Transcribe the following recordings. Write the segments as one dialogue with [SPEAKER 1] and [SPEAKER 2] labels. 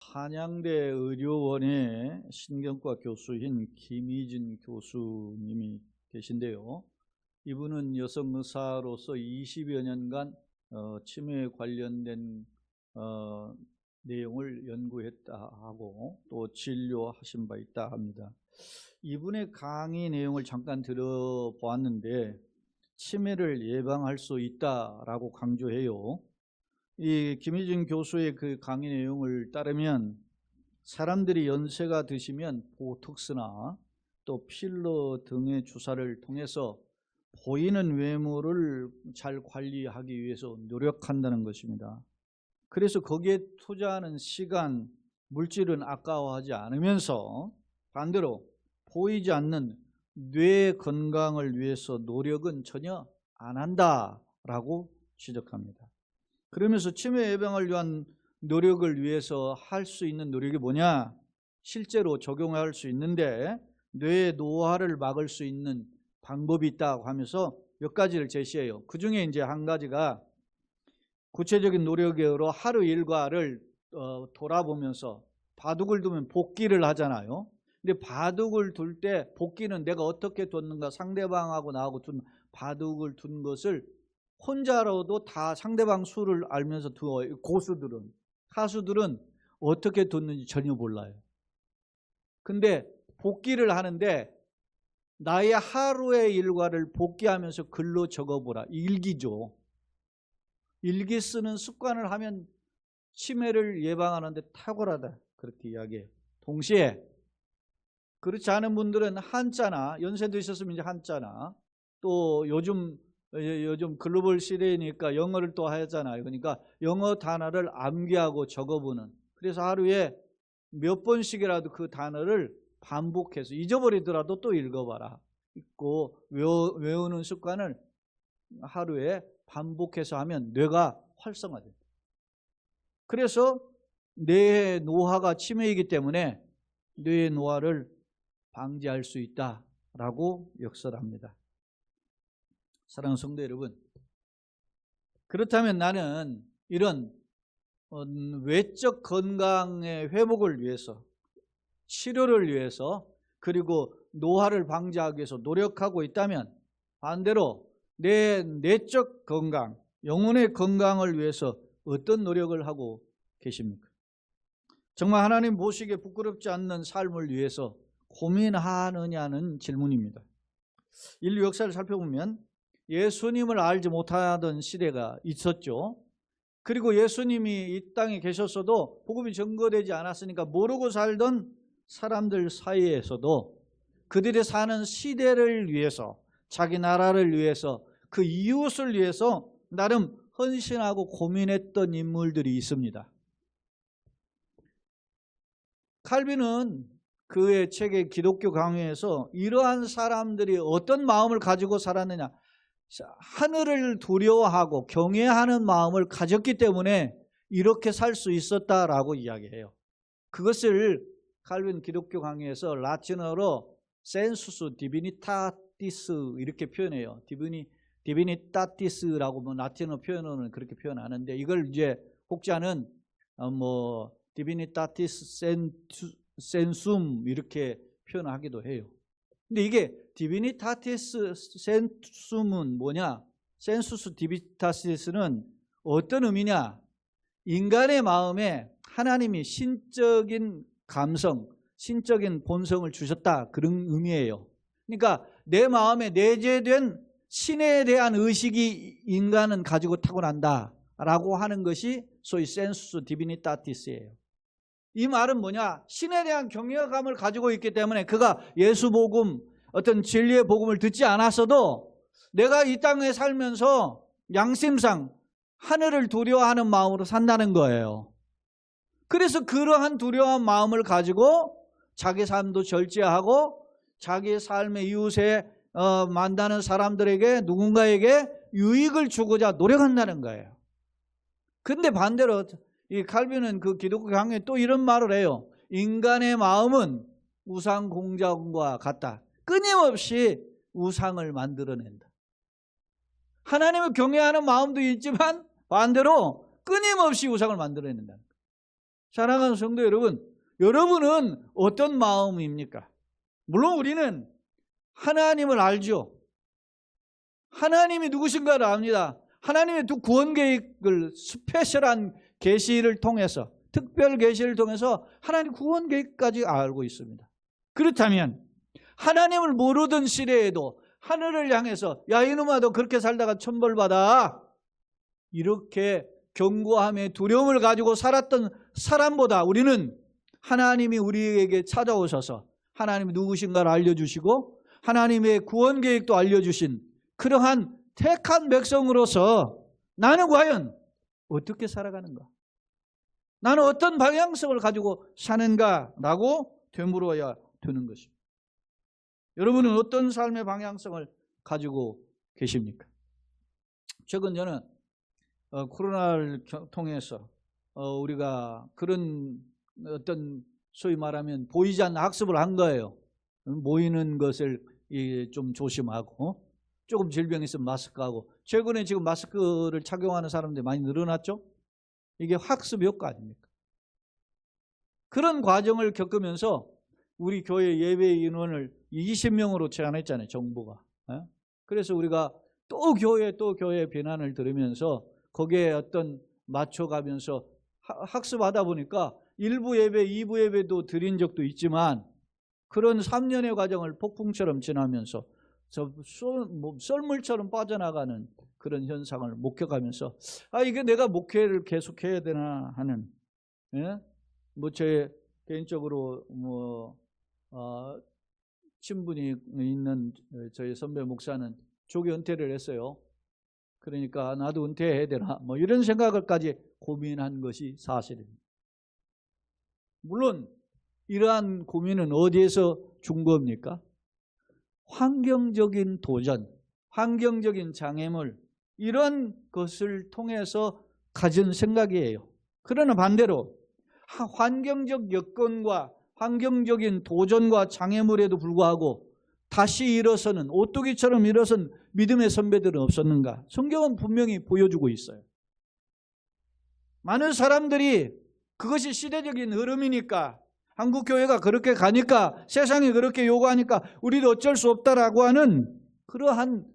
[SPEAKER 1] 한양대 의료원의 신경과 교수인 김희진 교수님이 계신데요. 이분은 여성 의사로서 20여 년간 치매에 관련된 내용을 연구했다 하고 또 진료하신 바 있다 합니다. 이분의 강의 내용을 잠깐 들어보았는데 치매를 예방할 수 있다라고 강조해요. 이 김희진 교수의 그 강의 내용을 따르면 사람들이 연세가 드시면 보톡스나 또 필러 등의 주사를 통해서 보이는 외모를 잘 관리하기 위해서 노력한다는 것입니다. 그래서 거기에 투자하는 시간, 물질은 아까워하지 않으면서 반대로 보이지 않는 뇌 건강을 위해서 노력은 전혀 안 한다라고 지적합니다. 그러면서 치매 예방을 위한 노력을 위해서 할 수 있는 노력이 뭐냐? 실제로 적용할 수 있는데 뇌의 노화를 막을 수 있는 방법이 있다고 하면서 몇 가지를 제시해요. 그 중에 이제 한 가지가 구체적인 노력으로 하루 일과를 돌아보면서 바둑을 두면 복기를 하잖아요. 근데 바둑을 둘 때 복기는 내가 어떻게 뒀는가, 상대방하고 나하고 둔 바둑을 둔 것을 혼자로도 다 상대방 수를 알면서 두어요. 고수들은, 하수들은 어떻게 뒀는지 전혀 몰라요. 근데 복기를 하는데 나의 하루의 일과를 복기하면서 글로 적어보라. 일기죠. 일기 쓰는 습관을 하면 치매를 예방하는데 탁월하다, 그렇게 이야기해요. 동시에 그렇지 않은 분들은 한자나, 연세도 있었으면 이제 한자나, 또 요즘 글로벌 시대이니까 영어를 또 하잖아요. 그러니까 영어 단어를 암기하고 적어보는, 그래서 하루에 몇 번씩이라도 그 단어를 반복해서 잊어버리더라도 또 읽어봐라. 읽고 외우는 습관을 하루에 반복해서 하면 뇌가 활성화됩니다. 그래서 뇌의 노화가 치매이기 때문에 뇌의 노화를 방지할 수 있다라고 역설합니다. 사랑하는 성도 여러분, 그렇다면 나는 이런 외적 건강의 회복을 위해서, 치료를 위해서, 그리고 노화를 방지하기 위해서 노력하고 있다면 반대로 내 내적 건강, 영혼의 건강을 위해서 어떤 노력을 하고 계십니까? 정말 하나님 보시기에 부끄럽지 않는 삶을 위해서 고민하느냐는 질문입니다. 인류 역사를 살펴보면 예수님을 알지 못하던 시대가 있었죠. 그리고 예수님이 이 땅에 계셨어도 복음이 전거되지 않았으니까 모르고 살던 사람들 사이에서도 그들이 사는 시대를 위해서, 자기 나라를 위해서, 그 이웃을 위해서 나름 헌신하고 고민했던 인물들이 있습니다. 칼빈은 그의 책의 기독교 강요에서 이러한 사람들이 어떤 마음을 가지고 살았느냐, 하늘을 두려워하고 경외하는 마음을 가졌기 때문에 이렇게 살 수 있었다라고 이야기해요. 그것을 칼빈 기독교 강의에서 라틴어로 센수스 디비니타티스 이렇게 표현해요. 디비니타티스라고 뭐 라틴어 표현으로는 그렇게 표현하는데, 이걸 이제 혹자는 디비니타티스 센숨 이렇게 표현하기도 해요. 근데 이게 디비니타티스 센숨은 뭐냐? 센수스 디비타시스는 어떤 의미냐? 인간의 마음에 하나님이 신적인 감성, 신적인 본성을 주셨다, 그런 의미예요. 그러니까 내 마음에 내재된 신에 대한 의식이 인간은 가지고 타고난다라고 하는 것이 소위 센수스 디비니타티스예요. 이 말은 뭐냐? 신에 대한 경외감을 가지고 있기 때문에 그가 예수 복음, 어떤 진리의 복음을 듣지 않았어도 내가 이 땅에 살면서 양심상 하늘을 두려워하는 마음으로 산다는 거예요. 그래서 그러한 두려워한 마음을 가지고 자기 삶도 절제하고 자기 삶의 이웃에 만나는 사람들에게, 누군가에게 유익을 주고자 노력한다는 거예요. 근데 반대로 이 칼빈은 그 기독교 강의에 또 이런 말을 해요. 인간의 마음은 우상 공작과 같다. 끊임없이 우상을 만들어낸다. 하나님을 경외하는 마음도 있지만 반대로 끊임없이 우상을 만들어낸다. 사랑하는 성도 여러분, 여러분은 어떤 마음입니까? 물론 우리는 하나님을 알죠. 하나님이 누구신가를 압니다. 하나님의 두 구원 계획을 스페셜한 계시를 통해서, 특별 계시를 통해서 하나님 구원 계획까지 알고 있습니다. 그렇다면 하나님을 모르던 시대에도 하늘을 향해서 야 이놈아 너 그렇게 살다가 천벌받아, 이렇게 경고함에 두려움을 가지고 살았던 사람보다 우리는 하나님이 우리에게 찾아오셔서 하나님이 누구신가를 알려주시고 하나님의 구원 계획도 알려주신 그러한 택한 백성으로서 나는 과연 어떻게 살아가는가? 나는 어떤 방향성을 가지고 사는가라고 되물어야 되는 것입니다. 여러분은 어떤 삶의 방향성을 가지고 계십니까? 최근 저는 코로나를 통해서 우리가 그런 어떤 소위 말하면 보이지 않는 학습을 한 거예요. 모이는 것을 좀 조심하고 조금 질병이 있으면 마스크하고. 최근에 지금 마스크를 착용하는 사람들이 많이 늘어났죠? 이게 학습 효과 아닙니까? 그런 과정을 겪으면서 우리 교회 예배 인원을 20명으로 제한했잖아요, 정부가. 그래서 우리가 또 교회 비난을 들으면서 거기에 어떤 맞춰가면서 학습하다 보니까 1부 예배, 2부 예배도 드린 적도 있지만 그런 3년의 과정을 폭풍처럼 지나면서 썰물처럼 빠져나가는 그런 현상을 목격하면서 이게 내가 목회를 계속해야 되나 하는, 제 개인적으로 친분이 있는 저희 선배 목사는 조기 은퇴를 했어요. 그러니까 나도 은퇴해야 되나 이런 생각을까지 고민한 것이 사실입니다. 물론 이러한 고민은 어디에서 준 겁니까? 환경적인 도전, 환경적인 장애물, 이런 것을 통해서 가진 생각이에요. 그러나 반대로 환경적 여건과 환경적인 도전과 장애물에도 불구하고 다시 일어서는, 오뚜기처럼 일어선 믿음의 선배들은 없었는가? 성경은 분명히 보여주고 있어요. 많은 사람들이 그것이 시대적인 흐름이니까, 한국 교회가 그렇게 가니까, 세상이 그렇게 요구하니까 우리도 어쩔 수 없다라고 하는 그러한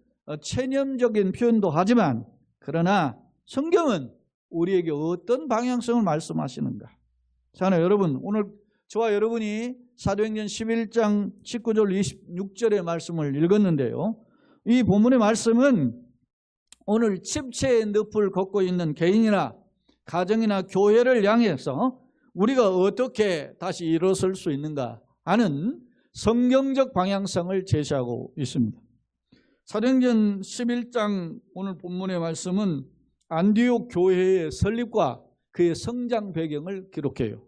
[SPEAKER 1] 체념적인 표현도 하지만, 그러나 성경은 우리에게 어떤 방향성을 말씀하시는가? 자, 여러분, 오늘 저와 여러분이 사도행전 11장 19절 26절의 말씀을 읽었는데요, 이 본문의 말씀은 오늘 집체의 늪을 걷고 있는 개인이나 가정이나 교회를 향해서 우리가 어떻게 다시 일어설 수 있는가 하는 성경적 방향성을 제시하고 있습니다. 사도행전 11장 오늘 본문의 말씀은 안디옥 교회의 설립과 그의 성장 배경을 기록해요.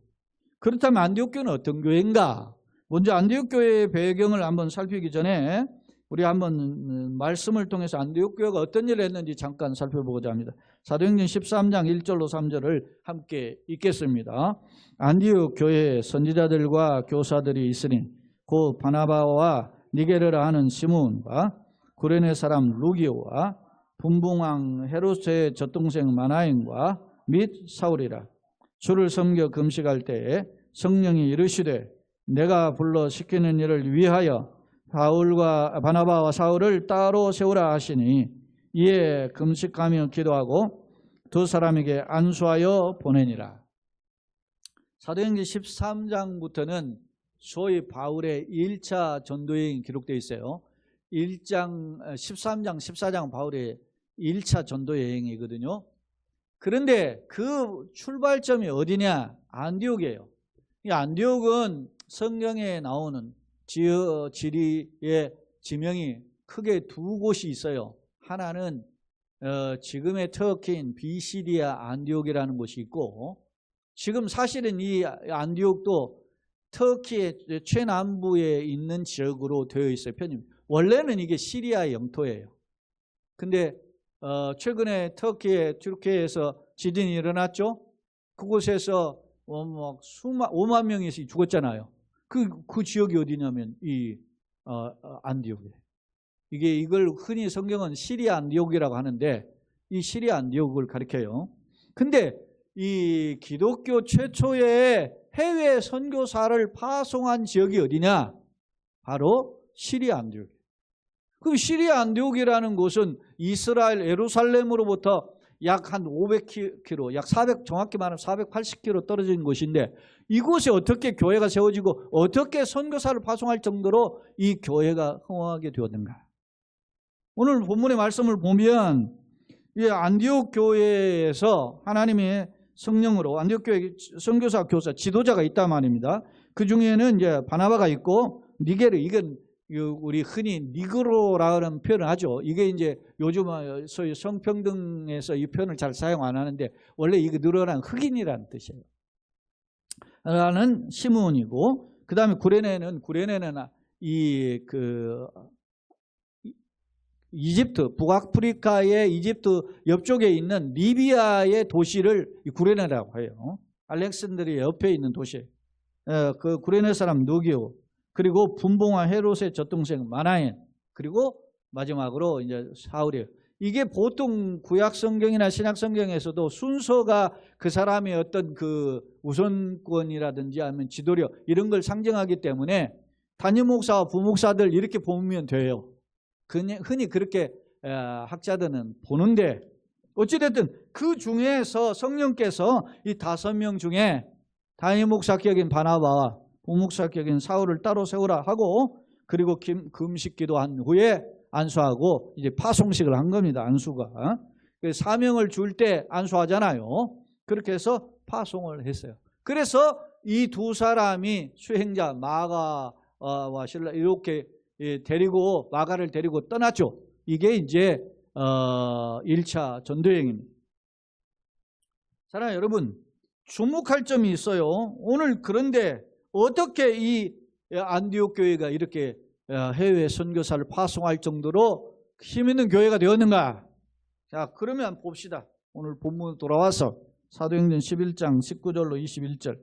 [SPEAKER 1] 그렇다면 안디옥 교회는 어떤 교회인가? 먼저 안디옥 교회의 배경을 한번 살피기 전에 우리 한번 말씀을 통해서 안디옥 교회가 어떤 일을 했는지 잠깐 살펴보고자 합니다. 사도행전 13장 1절로 3절을 함께 읽겠습니다. 안디옥 교회에 선지자들과 교사들이 있으니 곧 바나바와 니게르라 하는 시몬과 구레네 사람 루기오와 분봉왕 헤롯의 젖동생 마나인과 및 사울이라. 주를 섬겨 금식할 때에 성령이 이르시되 내가 불러 시키는 일을 위하여 바나바와 사울을 따로 세우라 하시니 이에 금식하며 기도하고 두 사람에게 안수하여 보내니라. 사도행전 13장부터는 소위 바울의 1차 전도여행이 기록되어 있어요. 13장, 14장 바울의 1차 전도여행이거든요. 그런데 그 출발점이 어디냐? 안디옥이에요. 이 안디옥은 성경에 나오는 지리의 지명이 크게 두 곳이 있어요. 하나는 지금의 터키인 비시디아 안디옥이라는 곳이 있고, 지금 사실은 이 안디옥도 터키의 최남부에 있는 지역으로 되어 있어요. 원래는 이게 시리아의 영토예요. 근데 최근에 튀르키예에서 지진이 일어났죠. 그곳에서 5만 명이 죽었잖아요. 그 지역이 어디냐면 이 안디옥이에요. 이걸 흔히 성경은 시리아 안디옥이라고 하는데 이 시리아 안디옥을 가리켜요. 근데 이 기독교 최초의 해외 선교사를 파송한 지역이 어디냐? 바로 시리아 안디옥. 그럼 시리아 안디옥이라는 곳은 이스라엘 예루살렘으로부터 약 한 500km, 약 400, 정확히 말하면 480km 떨어진 곳인데 이곳에 어떻게 교회가 세워지고 어떻게 선교사를 파송할 정도로 이 교회가 흥황하게 되었는가? 오늘 본문의 말씀을 보면 이 안디옥 교회에서 하나님의 성령으로 안디옥 교회 선교사 교사 지도자가 있단 말입니다. 그 중에는 이제 바나바가 있고 니게르, 이건 우리 흔히 니그로라는 표현을 하죠. 이게 이제 요즘 소위 성평등에서 이 표현을 잘 사용 안 하는데 원래 이거 늘어난 흑인이라는 뜻이에요. 라는 시므온이고, 그 다음에 구레네는 이집트, 북아프리카의 이집트 옆쪽에 있는 리비아의 도시를 구레네라고 해요. 알렉산드리아 옆에 있는 도시. 그 구레네 사람 누기오, 그리고 분봉와 헤롯의 젖동생 마나엔, 그리고 마지막으로 이제 사울이에요. 이게 보통 구약 성경이나 신약 성경에서도 순서가 그 사람의 어떤 그 우선권이라든지 아니면 지도력 이런 걸 상징하기 때문에 담임 목사와 부목사들 이렇게 보면 돼요. 흔히 그렇게 학자들은 보는데 어찌됐든 그 중에서 성령께서 이 5명 중에 담임 목사격인 바나바와 부목사격인 사울을 따로 세우라 하고, 그리고 금식 기도한 후에 안수하고 이제 파송식을 한 겁니다. 안수가 사명을 줄 때 안수하잖아요. 그렇게 해서 파송을 했어요. 그래서 이 두 사람이 수행자 마가와 실라 이렇게 데리고 마가를 데리고 떠났죠. 이게 이제 1차 전도여행입니다. 사랑하는 여러분, 주목할 점이 있어요. 오늘 그런데 어떻게 이 안디옥 교회가 이렇게 해외 선교사를 파송할 정도로 힘있는 교회가 되었는가? 자, 그러면 봅시다. 오늘 본문 돌아와서 사도행전 11장 19절로 21절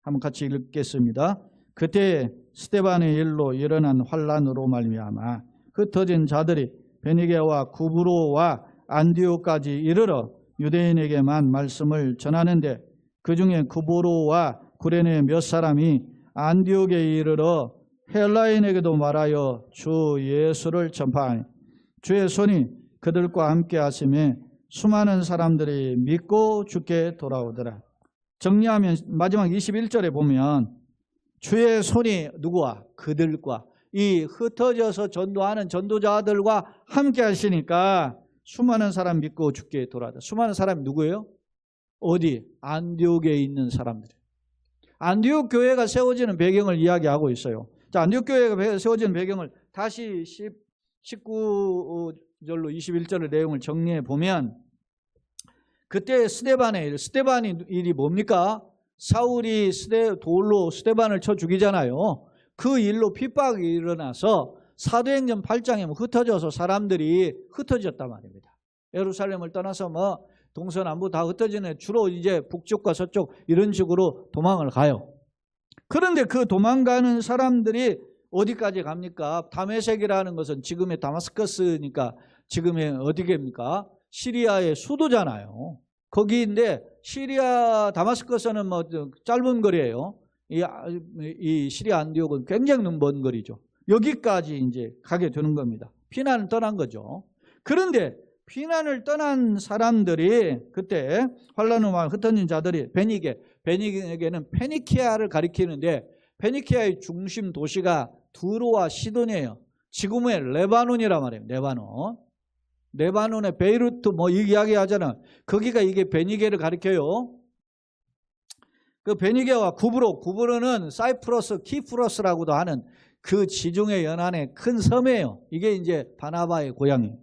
[SPEAKER 1] 한번 같이 읽겠습니다. 그때 스데반의 일로 일어난 환란으로 말미암아 흩어진 자들이 베니게와 구브로와 안디옥까지 이르러 유대인에게만 말씀을 전하는데, 그 중에 구브로와 구레네 몇 사람이 안디옥에 이르러 헬라인에게도 말하여 주 예수를 전파하니 주의 손이 그들과 함께 하심에 수많은 사람들이 믿고 주께 돌아오더라. 정리하면 마지막 21절에 보면 주의 손이 누구와? 그들과, 이 흩어져서 전도하는 전도자들과 함께 하시니까 수많은 사람 믿고 주께 돌아오더라. 수많은 사람이 누구예요? 어디? 안디옥에 있는 사람들. 안디옥 교회가 세워지는 배경을 이야기하고 있어요. 자, 안디옥 교회가 세워지는 배경을 다시 19절로 21절의 내용을 정리해 보면, 그때 스데반의 일이 뭡니까? 사울이 돌로 스데반을 쳐 죽이잖아요. 그 일로 핍박이 일어나서 사도행전 8장에 흩어져서 사람들이 흩어졌단 말입니다. 예루살렘을 떠나서 동서남부 다 흩어지는, 주로 이제 북쪽과 서쪽 이런 식으로 도망을 가요. 그런데 그 도망가는 사람들이 어디까지 갑니까? 다메섹이라는 것은 지금의 다마스커스니까 지금의 어디입니까? 시리아의 수도잖아요. 거기인데 시리아 다마스커스는 짧은 거리예요. 이 시리아 안디옥은 굉장히 먼 거리죠. 여기까지 이제 가게 되는 겁니다. 피난을 떠난 거죠. 그런데 피난을 떠난 사람들이 그때 환란으로 흩어진 자들이 베니게는 페니키아를 가리키는데, 페니키아의 중심 도시가 두로와 시돈이에요. 지금의 레바논이란 말이에요. 레바논의 베이루트 이야기 하잖아. 거기가 이게 베니게를 가리켜요. 그 베니게와 구브로는 사이프러스, 키프러스라고도 하는 그 지중해 연안의 큰 섬이에요. 이게 이제 바나바의 고향이에요.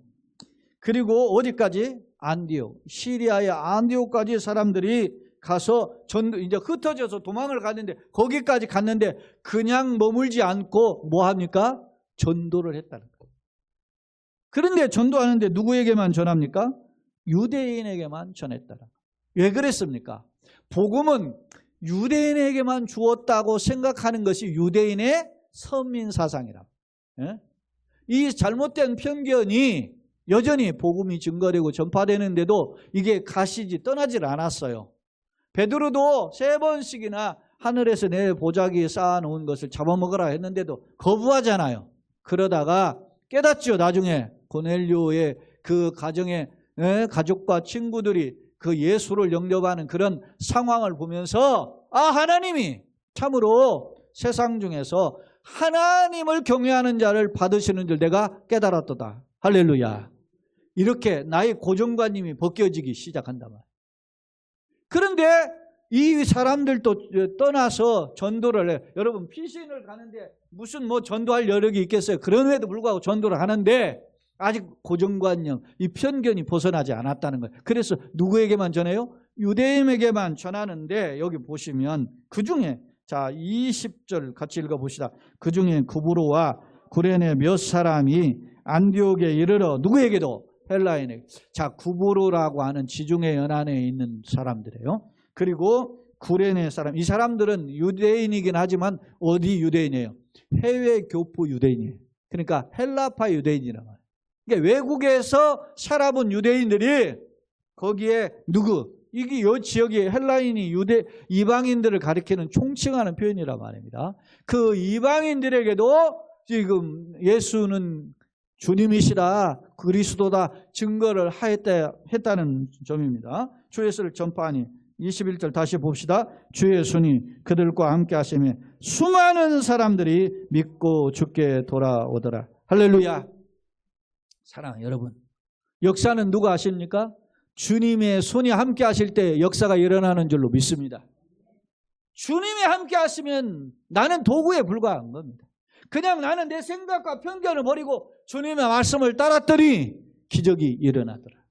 [SPEAKER 1] 그리고 어디까지? 안디옥, 시리아의 안디옥까지 사람들이 가서 이제 흩어져서 도망을 갔는데, 거기까지 갔는데 그냥 머물지 않고 뭐 합니까? 전도를 했다는 거예요. 그런데 전도하는데 누구에게만 전합니까? 유대인에게만 전했다는 거예요. 왜 그랬습니까? 복음은 유대인에게만 주었다고 생각하는 것이 유대인의 선민 사상이라고. 이 잘못된 편견이 여전히 복음이 증거되고 전파되는데도 이게 가시지 떠나질 않았어요. 베드로도 3번씩이나 하늘에서 내 보자기에 쌓아놓은 것을 잡아먹으라 했는데도 거부하잖아요. 그러다가 깨닫죠. 나중에 고넬료의 그 가정의 가족과 친구들이 그 예수를 영접하는 그런 상황을 보면서 하나님이 참으로 세상 중에서 하나님을 경외하는 자를 받으시는 줄 내가 깨달았도다. 할렐루야. 이렇게 나의 고정관념이 벗겨지기 시작한단 말이에요. 그런데 이 사람들도 떠나서 전도를 해요. 여러분 피신을 가는데 무슨 전도할 여력이 있겠어요? 그럼에도 불구하고 전도를 하는데 아직 고정관념, 이 편견이 벗어나지 않았다는 거예요. 그래서 누구에게만 전해요? 유대인에게만 전하는데 여기 보시면 그중에 자 20절 같이 읽어봅시다. 그중에 구브로와 구레네 몇 사람이 안디옥에 이르러 누구에게도? 헬라인에게. 자 구브로라고 하는 지중해 연안에 있는 사람들이에요. 그리고 구레네 사람, 이 사람들은 유대인이긴 하지만 어디 유대인이에요? 해외 교포 유대인이에요. 그러니까 헬라파 유대인이란 말이에요. 그러니까 외국에서 살아본 유대인들이 거기에 이게 이 지역이 헬라인이 이방인들을 가리키는 총칭하는 표현이란 말입니다. 그 이방인들에게도 지금 예수는 주님이시다, 그리스도다 증거를 했다는 점입니다. 주 예수를 전파하니 21절 다시 봅시다. 주 예수니 그들과 함께 하시며 수많은 사람들이 믿고 주께 돌아오더라. 할렐루야. 사랑하는 여러분, 역사는 누가 아십니까? 주님의 손이 함께 하실 때 역사가 일어나는 줄로 믿습니다. 주님이 함께 하시면 나는 도구에 불과한 겁니다. 그냥 나는 내 생각과 편견을 버리고 주님의 말씀을 따랐더니 기적이 일어나더라.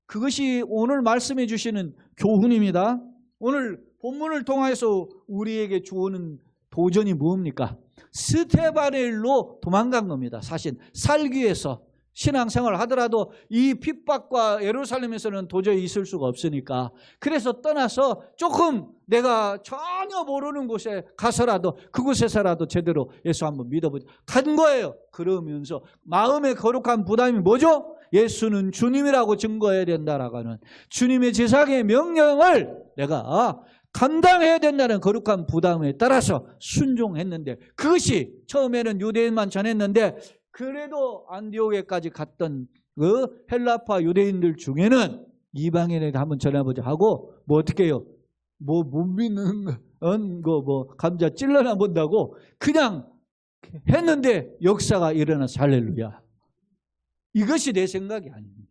[SPEAKER 1] 그것이 오늘 말씀해 주시는 교훈입니다. 오늘 본문을 통해서 우리에게 주어는 도전이 뭡니까? 스테반의 일로 도망간 겁니다. 사실 살기 위해서 신앙생활을 하더라도 이 핍박과 예루살렘에서는 도저히 있을 수가 없으니까 그래서 떠나서 조금 내가 전혀 모르는 곳에 가서라도 그곳에서라도 제대로 예수 한번 믿어보자 간 거예요. 그러면서 마음의 거룩한 부담이 뭐죠? 예수는 주님이라고 증거해야 된다라고 하는 주님의 제사의 명령을 내가 감당해야 된다는 거룩한 부담에 따라서 순종했는데 그것이 처음에는 유대인만 전했는데 그래도 안디옥에까지 갔던 그 헬라파 유대인들 중에는 이방인에게 한번 전해보자 하고 어떻게 해요? 못 믿는 거 감자 찔러나 본다고 그냥 했는데 역사가 일어나서 할렐루야. 이것이 내 생각이 아닙니다.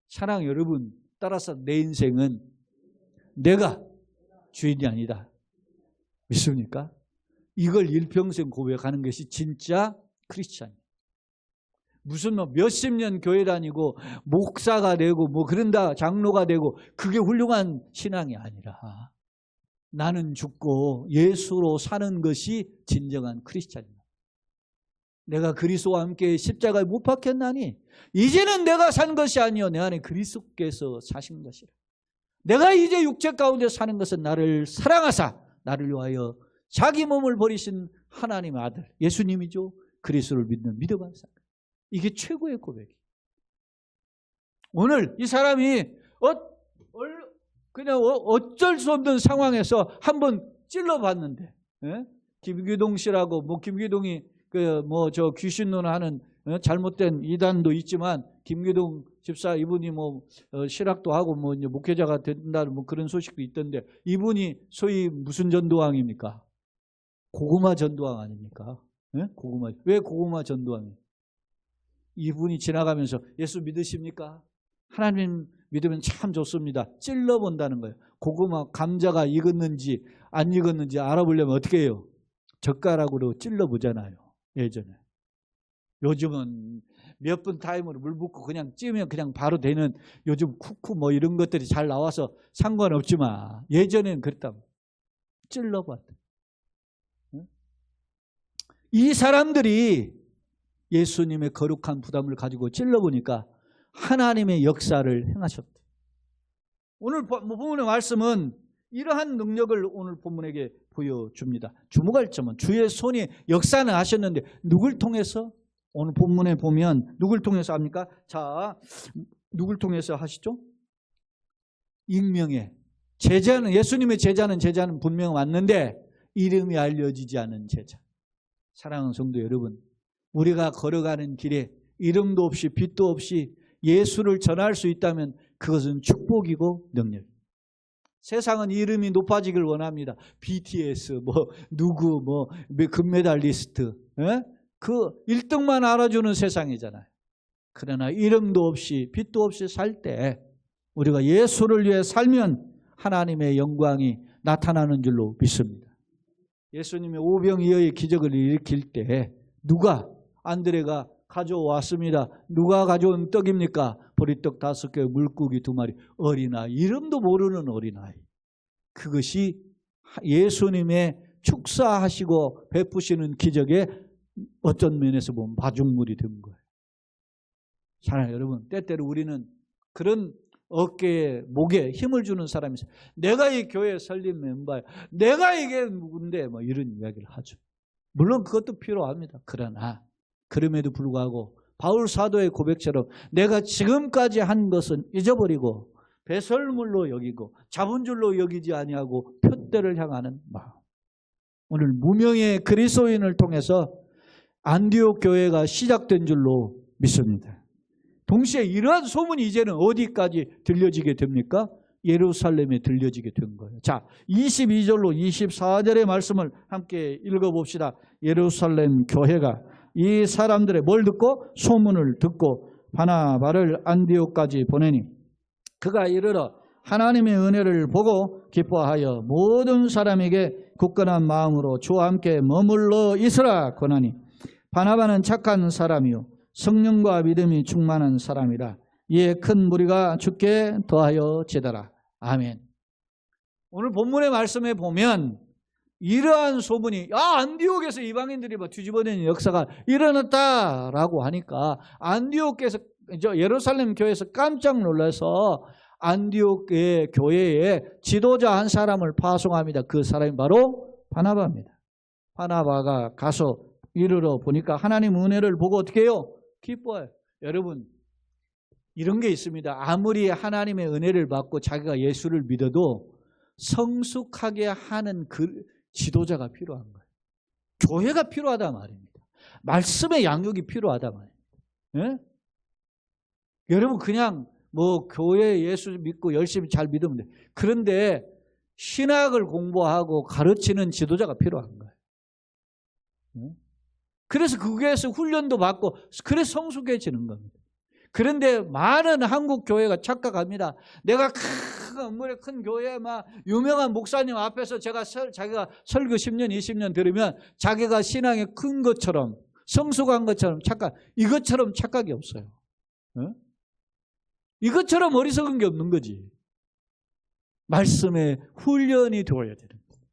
[SPEAKER 1] 사랑하는 여러분, 따라서 내 인생은 내가 주인이 아니다. 믿습니까? 이걸 일평생 고백하는 것이 진짜 크리스찬이에요. 무슨 몇십 년 교회 다니고 목사가 되고 그런다 장로가 되고 그게 훌륭한 신앙이 아니라 나는 죽고 예수로 사는 것이 진정한 크리스찬입니다. 내가 그리스도와 함께 십자가에 못 박혔나니 이제는 내가 산 것이 아니요 내 안에 그리스도께서 사신 것이라. 내가 이제 육체 가운데 사는 것은 나를 사랑하사 나를 위하여 자기 몸을 버리신 하나님의 아들 예수님이죠. 그리스도를 믿는 믿어본 사람. 이게 최고의 고백이에요. 오늘 이 사람이 그냥 어쩔 수 없는 상황에서 한번 찔러봤는데 김기동 씨라고 김기동이 저 귀신론하는 잘못된 이단도 있지만 김기동 집사 이분이 실학도 하고 이제 목회자가 된다는 그런 소식도 있던데 이분이 소위 무슨 전도왕입니까? 고구마 전도왕 아닙니까? 고구마. 왜 고구마 전도왕이에요? 이분이 지나가면서 예수 믿으십니까? 하나님 믿으면 참 좋습니다. 찔러본다는 거예요. 고구마 감자가 익었는지 안 익었는지 알아보려면 어떻게 해요? 젓가락으로 찔러보잖아요. 예전에. 요즘은 몇 분 타임으로 물 붓고 그냥 찌면 그냥 바로 되는 요즘 쿠쿠 이런 것들이 잘 나와서 상관없지만 예전에는 그랬다. 찔러봤다. 이 사람들이 예수님의 거룩한 부담을 가지고 찔러보니까 하나님의 역사를 행하셨다. 오늘 본문의 말씀은 이러한 능력을 오늘 본문에게 보여줍니다. 주목할 점은 주의 손이 역사는 하셨는데 누굴 통해서? 오늘 본문에 보면 누굴 통해서 합니까? 자, 누굴 통해서 하시죠? 익명의 예수님의 제자는 분명 맞는데 이름이 알려지지 않은 제자. 사랑하는 성도 여러분, 우리가 걸어가는 길에 이름도 없이 빛도 없이 예수를 전할 수 있다면 그것은 축복이고 능력. 세상은 이름이 높아지길 원합니다. BTS, 누구, 금메달리스트, 그 1등만 알아주는 세상이잖아요. 그러나 이름도 없이 빛도 없이 살 때 우리가 예수를 위해 살면 하나님의 영광이 나타나는 줄로 믿습니다. 예수님의 오병이어의 기적을 일으킬 때 안드레가 가져왔습니다. 누가 가져온 떡입니까? 보리떡 5개, 물고기 2마리. 어린아이, 이름도 모르는 어린아이. 그것이 예수님의 축사하시고 베푸시는 기적의 어떤 면에서 보면 마중물이 된 거예요. 사랑하는 여러분, 때때로 우리는 그런 어깨에, 목에 힘을 주는 사람이 있어요. 내가 이 교회 설립 멤버야. 내가 이게 누군데 이런 이야기를 하죠. 물론 그것도 필요합니다. 그러나 그럼에도 불구하고 바울 사도의 고백처럼 내가 지금까지 한 것은 잊어버리고 배설물로 여기고 잡은 줄로 여기지 아니하고 표대를 향하는 마음. 오늘 무명의 그리스도인을 통해서 안디옥 교회가 시작된 줄로 믿습니다. 동시에 이러한 소문이 이제는 어디까지 들려지게 됩니까? 예루살렘에 들려지게 된 거예요. 자, 22절로 24절의 말씀을 함께 읽어봅시다. 예루살렘 교회가 이 사람들의 뭘 듣고? 소문을 듣고 바나바를 안디옥까지 보내니 그가 이르러 하나님의 은혜를 보고 기뻐하여 모든 사람에게 굳건한 마음으로 주와 함께 머물러 있으라 권하니 바나바는 착한 사람이요 성령과 믿음이 충만한 사람이라. 이에 큰 무리가 주께 더하여 제다라. 아멘. 오늘 본문의 말씀에 보면 이러한 소문이 안디옥에서 이방인들이 뒤집어내는 역사가 일어났다라고 하니까 안디옥에서 예루살렘 교회에서 깜짝 놀라서 안디옥의 교회에 지도자 한 사람을 파송합니다. 그 사람이 바로 바나바입니다. 바나바가 가서 이르러 보니까 하나님 은혜를 보고 어떻게 해요? 기뻐요. 여러분, 이런 게 있습니다. 아무리 하나님의 은혜를 받고 자기가 예수를 믿어도 성숙하게 하는 그 지도자가 필요한 거예요. 교회가 필요하다 말입니다. 말씀의 양육이 필요하다 말입니다. 예? 여러분 그냥 교회 예수 믿고 열심히 잘 믿으면 돼. 그런데 신학을 공부하고 가르치는 지도자가 필요한 거예요. 예? 그래서 그게서 훈련도 받고 그래서 성숙해지는 겁니다. 그런데 많은 한국 교회가 착각합니다. 내가 큰 교회 유명한 목사님 앞에서 자기가 설교 10년 20년 들으면 자기가 신앙이 큰 것처럼 성숙한 것처럼 이것처럼 착각이 없어요. 어? 이것처럼 어리석은 게 없는 거지. 말씀에 훈련이 되어야 되는 거예요.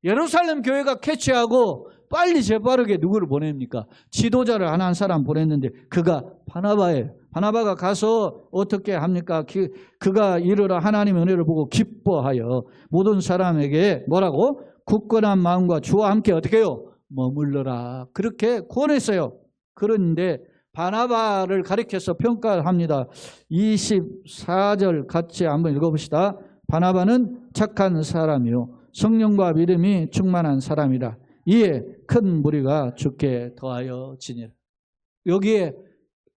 [SPEAKER 1] 예루살렘 교회가 캐치하고 빨리 재빠르게 누구를 보냅니까? 지도자를 한 사람 보냈는데 그가 바나바예요. 바나바가 가서 어떻게 합니까? 그가 이르러 하나님의 은혜를 보고 기뻐하여 모든 사람에게 뭐라고? 굳건한 마음과 주와 함께 어떻게 해요? 머물러라. 그렇게 권했어요. 그런데 바나바를 가리켜서 평가합니다. 24절 같이 한번 읽어봅시다. 바나바는 착한 사람이요 성령과 믿음이 충만한 사람이라. 이에 큰 무리가 주께 더하여 지니라. 여기에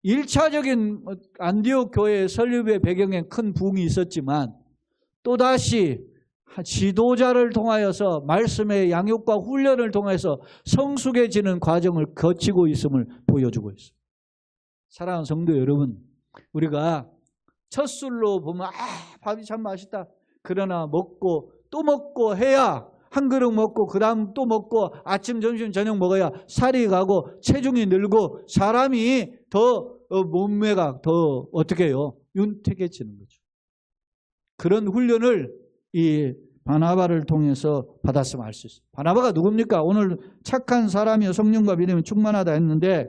[SPEAKER 1] 1차적인 안디옥 교회의 설립의 배경에 큰 부흥이 있었지만 또다시 지도자를 통하여서 말씀의 양육과 훈련을 통해서 성숙해지는 과정을 거치고 있음을 보여주고 있습니다. 사랑하는 성도 여러분, 우리가 첫 술로 보면 밥이 참 맛있다. 그러나 먹고 또 먹고 해야 한 그릇 먹고 그 다음 또 먹고 아침 점심 저녁 먹어야 살이 가고 체중이 늘고 사람이 더 몸매가 더 어떻게 해요? 윤택해지는 거죠. 그런 훈련을 이 바나바를 통해서 받았으면 알 수 있어요. 바나바가 누굽니까? 오늘 착한 사람이요 성령과 믿음이 충만하다 했는데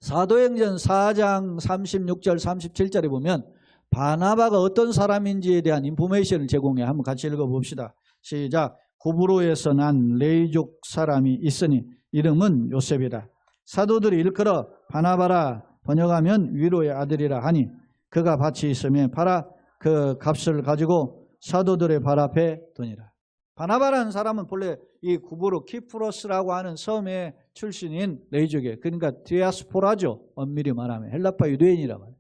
[SPEAKER 1] 사도행전 4장 36절 37절에 보면 바나바가 어떤 사람인지에 대한 인포메이션을 제공해. 한번 같이 읽어봅시다. 시작. 고브로에서 난 레이족 사람이 있으니 이름은 요셉이라. 사도들이 일컬어 바나바라 번역하면 위로의 아들이라 하니 그가 밭이 있으면 팔아 그 값을 가지고 사도들의 발 앞에 두니라. 바나바라는 사람은 본래 이 구브로 키프로스라고 하는 섬의 출신인 레이족이에요. 그러니까 디아스포라죠. 엄밀히 말하면 헬라파 유대인이라고 해요.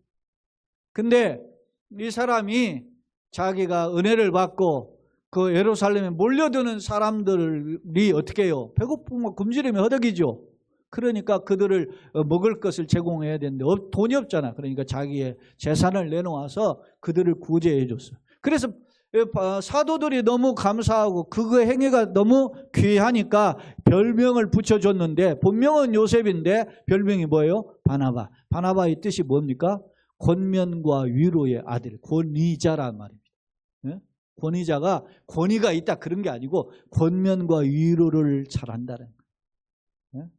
[SPEAKER 1] 근데 이 사람이 자기가 은혜를 받고 그 예루살렘에 몰려드는 사람들이 어떻게 해요? 배고프면 굶주리면 허덕이죠. 그러니까 그들을 먹을 것을 제공해야 되는데 돈이 없잖아. 그러니까 자기의 재산을 내놓아서 그들을 구제해 줬어요. 그래서 사도들이 너무 감사하고 그 행위가 너무 귀하니까 별명을 붙여줬는데 본명은 요셉인데 별명이 뭐예요? 바나바. 바나바의 뜻이 뭡니까? 권면과 위로의 아들, 권위자란 말입니다. 네? 권위자가 권위가 있다 그런 게 아니고 권면과 위로를 잘한다는 거예요. 네?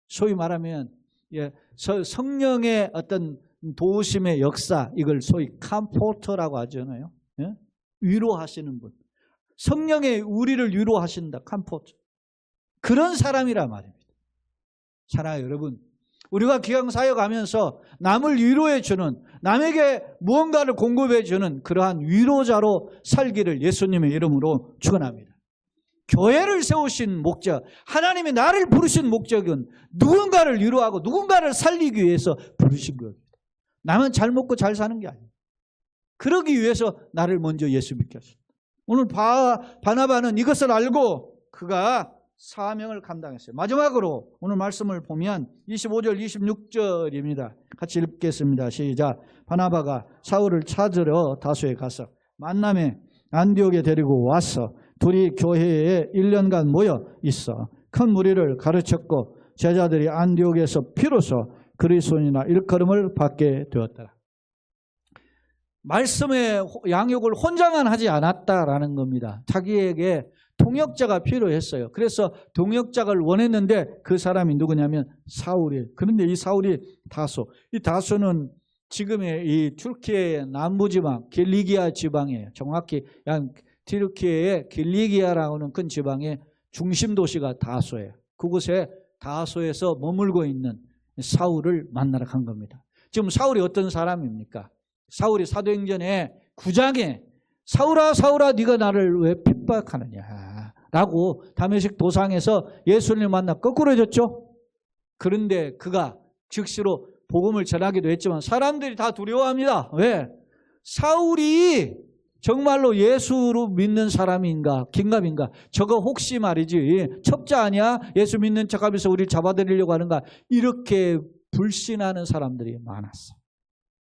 [SPEAKER 1] 소위 말하면 성령의 어떤 도우심의 역사, 이걸 소위 컴포터라고 하잖아요. 네? 위로하시는 분. 성령의 우리를 위로하신다. 컴포터. 그런 사람이란 말입니다. 사랑하는 여러분, 우리가 기왕사역하면서 남을 위로해 주는, 남에게 무언가를 공급해 주는 그러한 위로자로 살기를 예수님의 이름으로 축원합니다. 교회를 세우신 목적, 하나님이 나를 부르신 목적은 누군가를 위로하고 누군가를 살리기 위해서 부르신 겁니다. 남은 잘 먹고 잘 사는 게 아니에요. 그러기 위해서 나를 먼저 예수 믿게 하셨다. 오늘 바나바는 이것을 알고 그가 사명을 감당했어요. 마지막으로 오늘 말씀을 보면 25절 26절입니다. 같이 읽겠습니다. 시작. 바나바가 사울을 찾으러 다소에 가서 만남에 안디옥에 데리고 와서 둘이 교회에 1년간 모여 있어 큰 무리를 가르쳤고 제자들이 안디옥에서 비로소 그리스도인이나 일컬음을 받게 되었더라. 말씀의 양육을 혼자만 하지 않았다라는 겁니다. 자기에게 동역자가 필요했어요. 그래서 동역자를 원했는데 그 사람이 누구냐면 사울이에요. 그런데 이 사울이 다소, 이 다소는 지금의 이 튀르키예의 남부지방 길리기아 지방이에요. 정확히 튀르키예의 길리기아라고 하는 큰 지방의 중심 도시가 다소예요. 그곳에 다소에서 머물고 있는 사울을 만나러 간 겁니다. 지금 사울이 어떤 사람입니까? 사울이 사도행전의 9장에 사울아 사울아 네가 나를 왜 핍박하느냐 라고 다메섹 도상에서 예수님을 만나 거꾸로 해줬죠. 그런데 그가 즉시로 복음을 전하기도 했지만 사람들이 다 두려워합니다. 왜? 사울이 정말로 예수로 믿는 사람인가 긴가민가, 저거 혹시 말이지 첩자 아니야? 예수 믿는 척하면서 우리를 잡아들이려고 하는가, 이렇게 불신하는 사람들이 많았어요.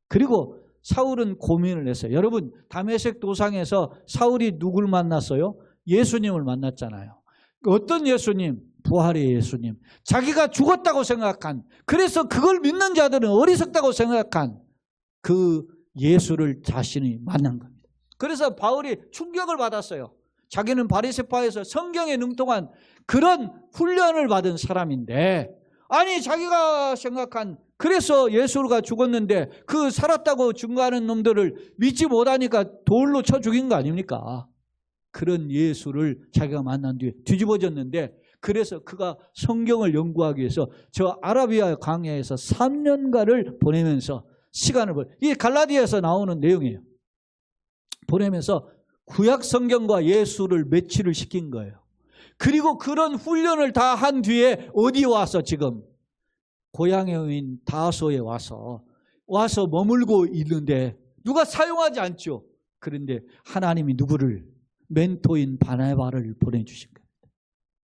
[SPEAKER 1] 그리고 사울은 고민을 했어요. 여러분, 다메섹 도상에서 사울이 누굴 만났어요? 예수님을 만났잖아요. 어떤 예수님? 부활의 예수님. 자기가 죽었다고 생각한, 그래서 그걸 믿는 자들은 어리석다고 생각한 그 예수를 자신이 만난 겁니다. 그래서 바울이 충격을 받았어요. 자기는 바리새파에서 성경에 능통한 그런 훈련을 받은 사람인데, 아니 자기가 생각한, 그래서 예수가 죽었는데 그 살았다고 증거하는 놈들을 믿지 못하니까 돌로 쳐 죽인 거 아닙니까? 그런 예수를 자기가 만난 뒤에 뒤집어졌는데, 그래서 그가 성경을 연구하기 위해서 저 아라비아 광야에서 3년간을 보내면서 시간을 이게 갈라디아에서 나오는 내용이에요. 보내면서 구약 성경과 예수를 매치를 시킨 거예요. 그리고 그런 훈련을 다 한 뒤에 어디 와서 지금 고향인 다소에 와서 머물고 있는데 누가 사용하지 않죠. 그런데 하나님이 누구를, 멘토인 바나바를 보내주신 거예요.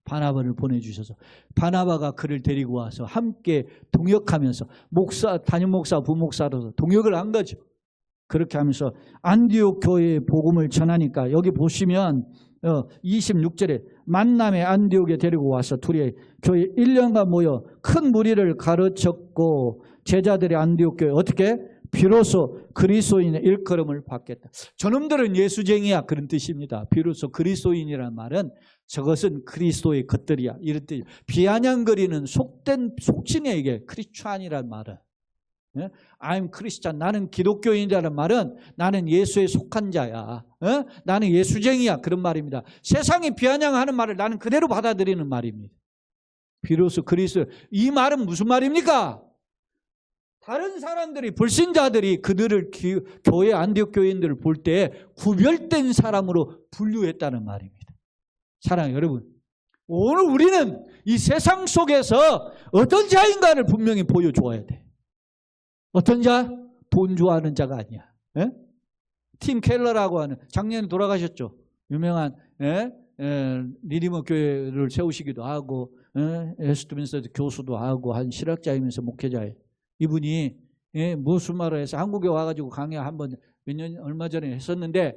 [SPEAKER 1] 바나바를 보내주셔서 바나바가 그를 데리고 와서 함께 동역하면서 담임 목사, 부목사로서 동역을 한 거죠. 그렇게 하면서 안디옥 교회의 복음을 전하니까 여기 보시면 26절에 만남에 안디옥에 데리고 와서 둘이 교회 1년간 모여 큰 무리를 가르쳤고 제자들이 안디옥 교회 어떻게? 비로소 그리스도인의 일컬음을 받겠다. 저놈들은 예수쟁이야, 그런 뜻입니다. 비로소 그리스도인이라는 말은 저것은 그리스도의 것들이야, 이런 뜻이에요. 비아냥거리는 속된 속칭이에요. 이게 크리스찬이라는 말은. I'm Christian, 나는 기독교인이라는 말은 나는 예수에 속한 자야, 나는 예수쟁이야, 그런 말입니다. 세상이 비아냥하는 말을 나는 그대로 받아들이는 말입니다. 비로소 그리스도, 이 말은 무슨 말입니까? 다른 사람들이, 불신자들이 그들을 교회 안디옥 교인들을 볼 때 구별된 사람으로 분류했다는 말입니다. 사랑하는 여러분, 오늘 우리는 이 세상 속에서 어떤 자인가를 분명히 보여줘야 돼. 어떤 자? 돈 좋아하는 자가 아니야. 예? 팀 켈러라고 하는, 작년에 돌아가셨죠. 유명한 리디머 교회를 세우시기도 하고 웨스트민스터 교수도 하고 한 실학자이면서 목회자예요. 이분이 무슨 말을 해서 한국에 와가지고 강의 한번 몇 년 얼마 전에 했었는데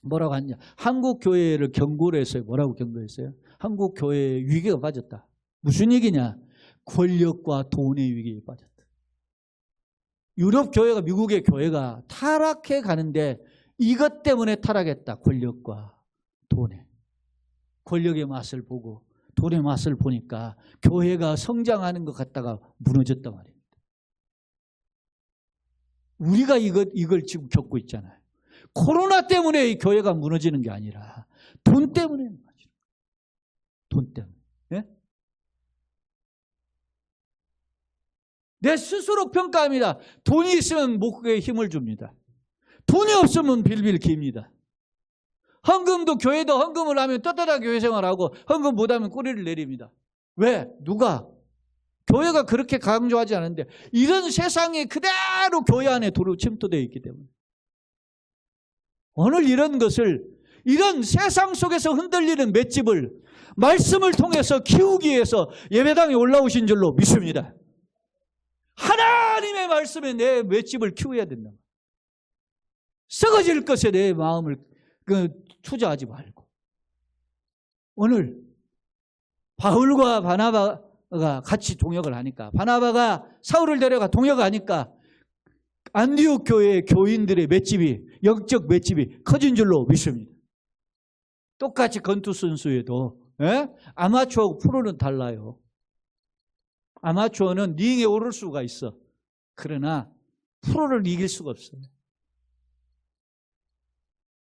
[SPEAKER 1] 뭐라고 하냐, 한국 교회를 경고를 했어요. 뭐라고 경고했어요? 한국 교회에 위기가 빠졌다. 무슨 위기냐? 권력과 돈의 위기에 빠졌다. 유럽 교회가, 미국의 교회가 타락해 가는데 이것 때문에 타락했다. 권력과 돈의, 권력의 맛을 보고 돈의 맛을 보니까 교회가 성장하는 것 같다가 무너졌단 말입니다. 우리가 이걸 지금 겪고 있잖아요. 코로나 때문에 이 교회가 무너지는 게 아니라 돈 때문에 무너지는 거예요. 돈 때문에. 예? 내 스스로 평가합니다. 돈이 있으면 목에 힘을 줍니다. 돈이 없으면 빌빌 깁니다. 헌금도, 교회도 헌금을 하면 떳떳하게 교회 생활하고 헌금 못하면 꼬리를 내립니다. 왜? 누가? 교회가 그렇게 강조하지 않은데 이런 세상이 그대로 교회 안에 침투되어 있기 때문에 오늘 이런 것을, 이런 세상 속에서 흔들리는 맷집을 말씀을 통해서 키우기 위해서 예배당에 올라오신 줄로 믿습니다. 하나님의 말씀에 내 맷집을 키워야 된다. 썩어질 것에 내 마음을 투자하지 말고, 오늘 바울과 바나바가 같이 동역을 하니까, 바나바가 사울을 데려가 동역하니까 안디옥 교회의 교인들의 맷집이, 영적 맷집이 커진 줄로 믿습니다. 똑같이 건투 선수에도 아마추어하고 프로는 달라요. 아마추어는 링에 오를 수가 있어. 그러나 프로를 이길 수가 없어요.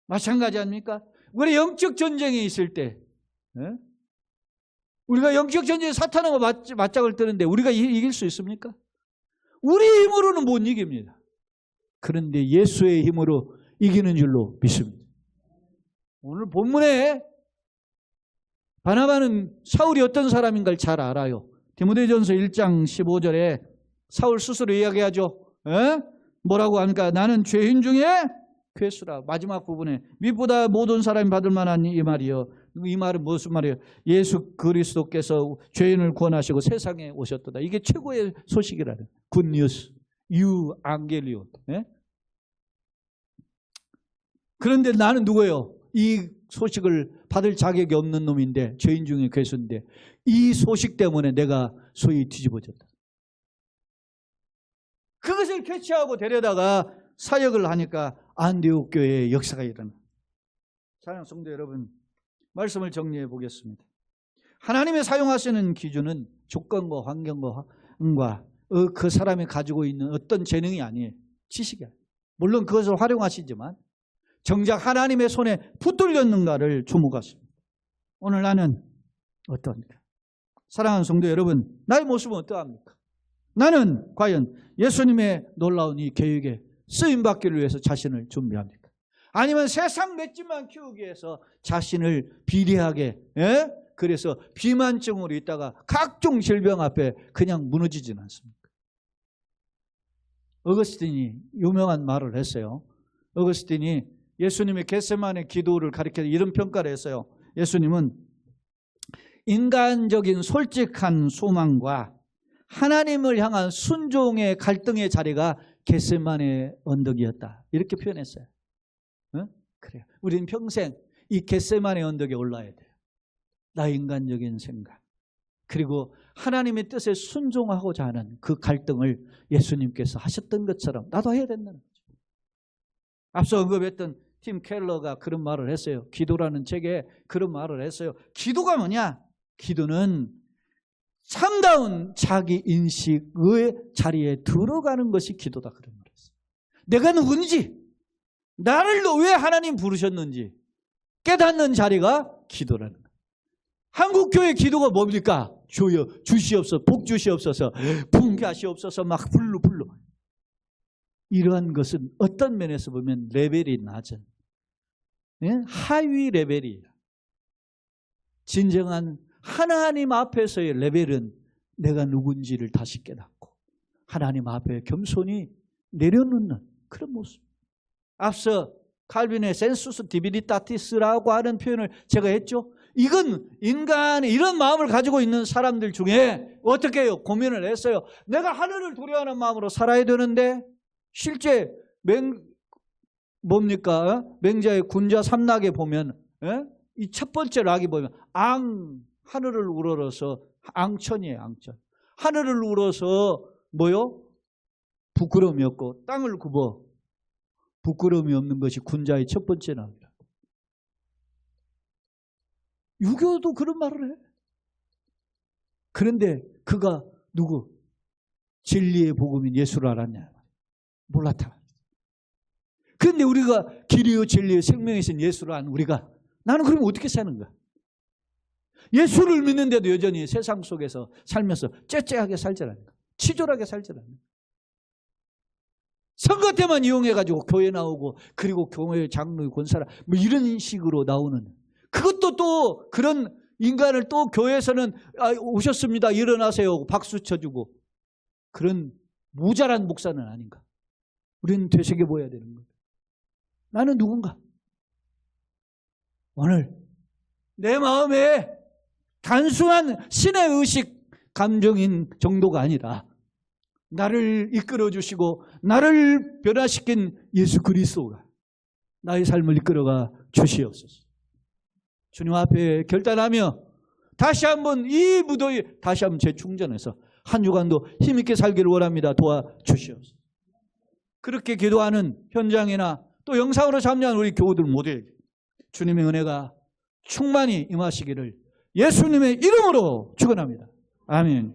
[SPEAKER 1] 마찬가지 아닙니까? 우리 영적 전쟁이 있을 때, 우리가 영적 전쟁에 사탄하고 맞짱을 뜨는데 우리가 이길 수 있습니까? 우리 힘으로는 못 이깁니다. 그런데 예수의 힘으로 이기는 줄로 믿습니다. 오늘 본문에 바나바는 사울이 어떤 사람인가를 잘 알아요. 디모데전서 1장 15절에 사울 스스로 이야기하죠. 뭐라고 하니까 나는 죄인 중에 괴수라. 마지막 부분에 밑보다 모든 사람이 받을 만한 이 말이요. 이 말은 무슨 말이에요? 예수 그리스도께서 죄인을 구원하시고 세상에 오셨도다. 이게 최고의 소식이라는 굿뉴스, 유앙겔리온. 그런데 나는 누구예요? 이 소식을 받을 자격이 없는 놈인데, 죄인 중에 괴수인데 이 소식 때문에 내가 소위 뒤집어졌다. 그것을 캐치하고 데려다가 사역을 하니까 안디옥 교회의 역사가 일어나. 사랑하는 성도 여러분, 말씀을 정리해 보겠습니다. 하나님의 사용하시는 기준은 조건과 환경과 그 사람이 가지고 있는 어떤 재능이 아니에요. 지식이 아니에요. 물론 그것을 활용하시지만 정작 하나님의 손에 붙들렸는가를 주목하십니다. 오늘 나는 어떠합니까? 사랑하는 성도 여러분, 나의 모습은 어떠합니까? 나는 과연 예수님의 놀라운 이 계획에 쓰임받기를 위해서 자신을 준비합니까? 아니면 세상 맷집만 키우기 위해서 자신을 비리하게, 그래서 비만증으로 있다가 각종 질병 앞에 그냥 무너지진 않습니까? 어거스틴이 유명한 말을 했어요. 어거스틴이 예수님의 겟세마네 기도를 가리켜 이런 평가를 했어요. 예수님은 인간적인 솔직한 소망과 하나님을 향한 순종의 갈등의 자리가 겟세마네 언덕이었다. 이렇게 표현했어요. 그래요. 우리는 평생 이 겟세마네 언덕에 올라야 돼요. 나의 인간적인 생각, 그리고 하나님의 뜻에 순종하고자 하는 그 갈등을 예수님께서 하셨던 것처럼 나도 해야 된다는 거죠. 앞서 언급했던 팀 켈러가 그런 말을 했어요. 기도라는 책에 그런 말을 했어요. 기도가 뭐냐? 기도는 참다운 자기 인식의 자리에 들어가는 것이 기도다. 그런 말을 했어요. 내가 누군지, 나를 왜 하나님 부르셨는지 깨닫는 자리가 기도라는 거예요. 한국교회 기도가 뭡니까? 주여 주시옵소서, 복 주시옵소서, 부흥케 하시옵소서, 막 불러. 이러한 것은 어떤 면에서 보면 레벨이 낮은, 하위 레벨이에요. 진정한 하나님 앞에서의 레벨은 내가 누군지를 다시 깨닫고 하나님 앞에 겸손히 내려놓는 그런 모습. 앞서 칼빈의 센수스 디비니타티스라고 하는 표현을 제가 했죠. 이건 인간의 이런 마음을 가지고 있는 사람들 중에 어떻게 해요? 고민을 했어요. 내가 하늘을 두려워하는 마음으로 살아야 되는데 실제 맹자의 군자 삼락에 보면 이 첫 번째 락이 보면 하늘을 우러러서 앙천이에요. 앙천. 하늘을 우러서 뭐요? 부끄러움이 없고 땅을 굽어 부끄러움이 없는 것이 군자의 첫 번째 락이라. 유교도 그런 말을 해. 그런데 그가 누구? 진리의 복음인 예수를 알았냐? 몰랐다. 그런데 우리가 길이요 진리요 생명이신 예수를 안 우리가 나는 그럼 어떻게 사는 거야? 예수를 믿는데도 여전히 세상 속에서 살면서 째째하게 살잖아요. 치졸하게 살잖아요. 선거 때만 이용해가지고 교회 나오고 그리고 교회 장로 권사라 뭐 이런 식으로 나오는 그것도 또 그런 인간을 또 교회에서는 오셨습니다. 일어나세요. 박수 쳐주고 그런 모자란 목사는 아닌가. 우리는 되새겨봐야 되는 거예요. 나는 누군가? 오늘 내 마음에 단순한 신의 의식 감정인 정도가 아니라 나를 이끌어주시고 나를 변화시킨 예수 그리스도가 나의 삶을 이끌어가 주시옵소서. 주님 앞에 결단하며 다시 한번 이 무더위 다시 한번 재충전해서 한 주간도 힘있게 살기를 원합니다. 도와주시옵소서. 그렇게 기도하는 현장이나 또 영상으로 참여하는 우리 교우들 모두에게 주님의 은혜가 충만히 임하시기를 예수님의 이름으로 축원합니다. 아멘.